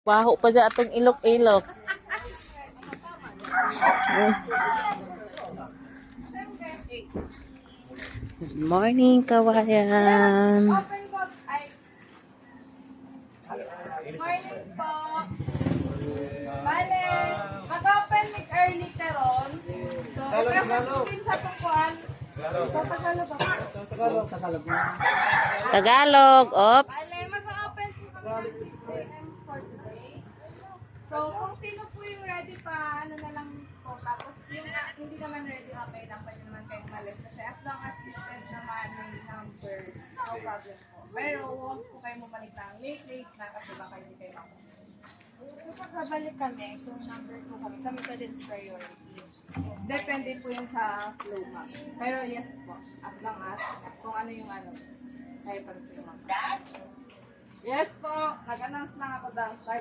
Baho pa dyan atong ilok-ilok. Good morning, kawayan. Morning po. Bale, mag-open with early karon. So, ipag-open sa tukuan. So, Tagalog ako. Tagalog, ops. Bale, mag-open po kami ng 6 a.m. for today. So, kung sino po yung ready pa, ano na lang po. Tapos, yung hindi naman ready, okay lang. Pwede naman kayong malis. Kasi as long as you send naman yung number, no problem po. Pero, huwag po kayo bumalik ng late na kasi baka hindi kayo makuha. Kapag babalik kami, kung number 2 kami pa din priority. Depende po yun sa flow map. Pero yes po, as long as kung ano yung ano, kayo pa rin po yung map. Yes po, nag-announce lang ako daw. Start